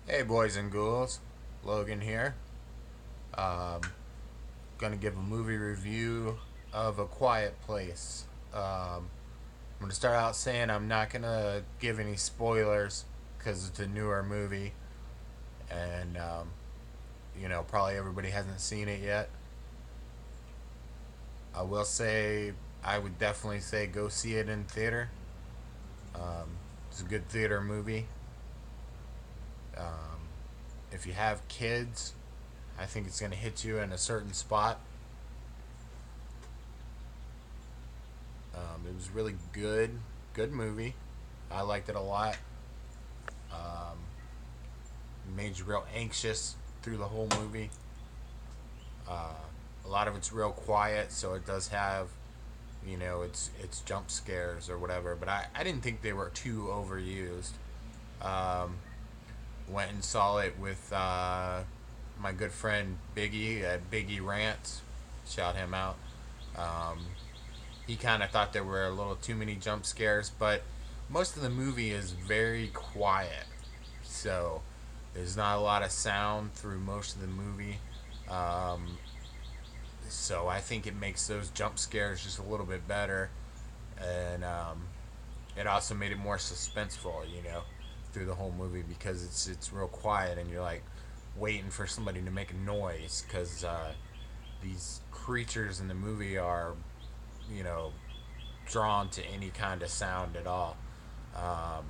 Hey, boys and ghouls. Logan here. Um, Gonna give a movie review of A Quiet Place. I'm gonna start out saying I'm not gonna give any spoilers because it's a newer movie, and probably everybody hasn't seen it yet. I will say I would definitely say go see it in theater. It's a good theater movie. Um, if you have kids, I think it's gonna hit you in a certain spot. It was really good movie. I liked it a lot. Um, Made you real anxious through the whole movie. Uh, a lot of it's real quiet, so it does have, it's jump scares or whatever. But I didn't think they were too overused. Um, Went and saw it with my good friend Biggie at Biggie Rants. Shout him out. Um, he kind of thought there were a little too many jump scares, but most of the movie is very quiet. So there's not a lot of sound through most of the movie. Um, so I think it makes those jump scares just a little bit better. And it also made it more suspenseful, through the whole movie because it's real quiet and you're like waiting for somebody to make a noise because these creatures in the movie are, you know, drawn to any kind of sound at all. Um,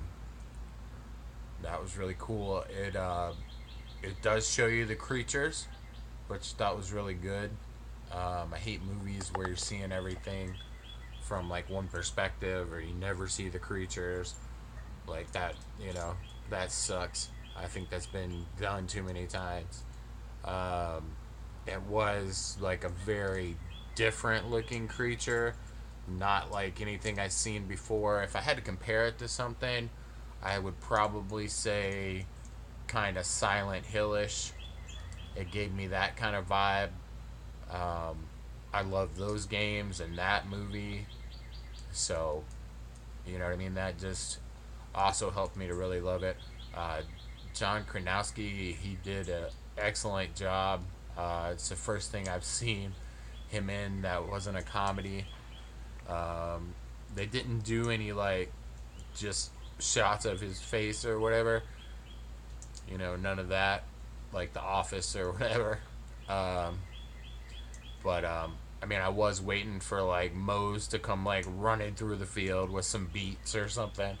that was really cool. It does show you the creatures, which I thought was really good. I hate movies where you're seeing everything from like one perspective or you never see the creatures like that. That sucks. I think that's been done too many times. Um, it was like a very different looking creature, not like anything I've seen before. If I had to compare it to something, I would probably say kind of Silent Hillish. It gave me that kind of vibe. Um, I love those games and that movie, so you know what I mean. That just also helped me to really love it. Uh, John Kranowski, he did an excellent job. It's the first thing I've seen him in that wasn't a comedy. Um, they didn't do any like just shots of his face or whatever. None of that, like The Office or whatever. Um, but I mean, I was waiting for like Mose to come like running through the field with some beats or something.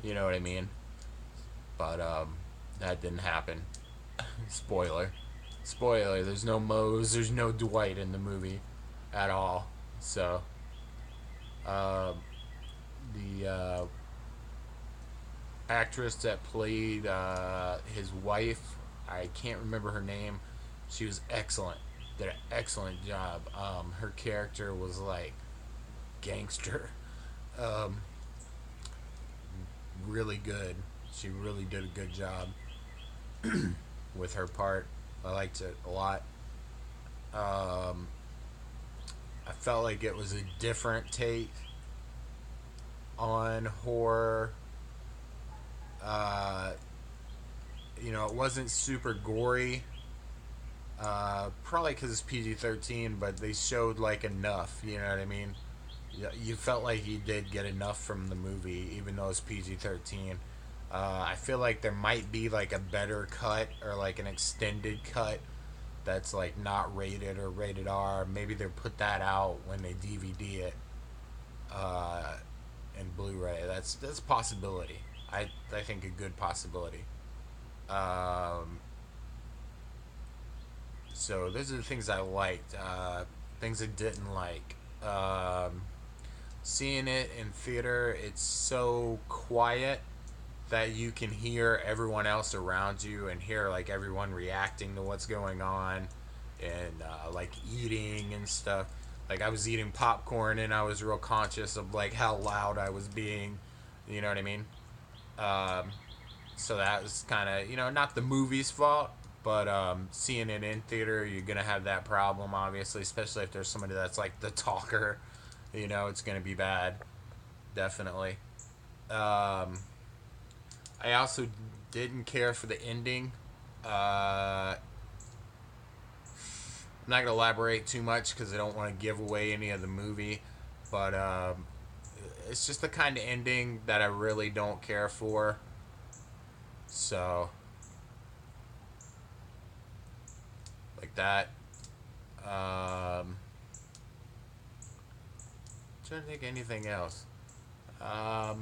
You know what I mean? But that didn't happen. Spoiler. Spoiler. There's no Mose. There's no Dwight in the movie at all. So uh, the actress that played his wife, I can't remember her name. She was excellent. Did an excellent job. Her character was like gangster. Um, really good. She really did a good job with her part. I liked it a lot. Um, I felt like it was a different take on horror. Uh, it wasn't super gory. Probably because it's PG-13, but they showed like enough. You know what I mean? You felt like you did get enough from the movie, even though it's PG-13. I feel like there might be like a better cut or like an extended cut that's like not rated or rated R. Maybe they put that out when they DVD it uh, in Blu-ray. That's a possibility. I think a good possibility. Um, so those are the things I liked. Things I didn't like. Seeing it in theater, it's so quiet that you can hear everyone else around you and hear like everyone reacting to what's going on and like eating and stuff. Like I was eating popcorn and I was real conscious of like how loud I was being. You know what I mean? Um, so that was kind of not the movie's fault, but seeing it in theater, you're gonna have that problem obviously, especially if there's somebody that's like the talker. It's gonna be bad, definitely. Um, I also didn't care for the ending. I'm not gonna elaborate too much because I don't want to give away any of the movie, but it's just the kind of ending that I really don't care for. So, like that. Trying to think of anything else. I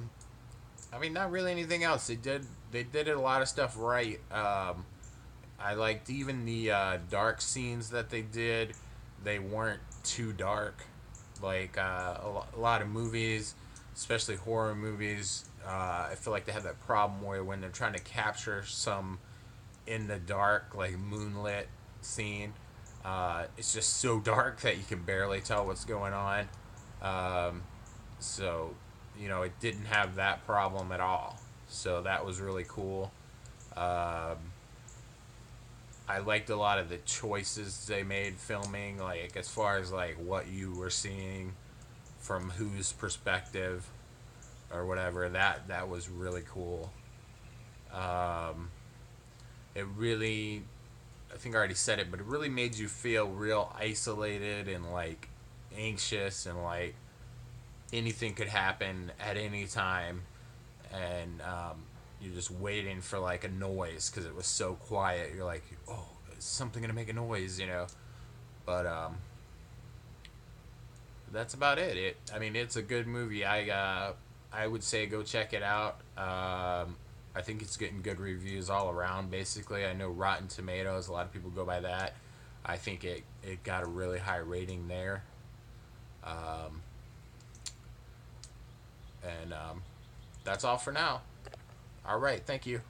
mean, not really anything else. They did a lot of stuff right. I liked even the dark scenes that they did. They weren't too dark. Like a lot of movies, especially horror movies, I feel like they have that problem where when they're trying to capture some in the dark, like moonlit scene, it's just so dark that you can barely tell what's going on. Um, so, it didn't have that problem at all. So that was really cool. Um, I liked a lot of the choices they made filming, like as far as like what you were seeing from whose perspective or whatever. That was really cool. Um, it really, I think I already said it, but it really made you feel real isolated and like anxious and like anything could happen at any time, and you're just waiting for like a noise because it was so quiet. You're like, oh, is something gonna make a noise, But that's about it. I mean, it's a good movie. I would say go check it out. I think it's getting good reviews all around. Basically, I know Rotten Tomatoes. A lot of people go by that. I think it got a really high rating there. Um, and that's all for now. All right. Thank you.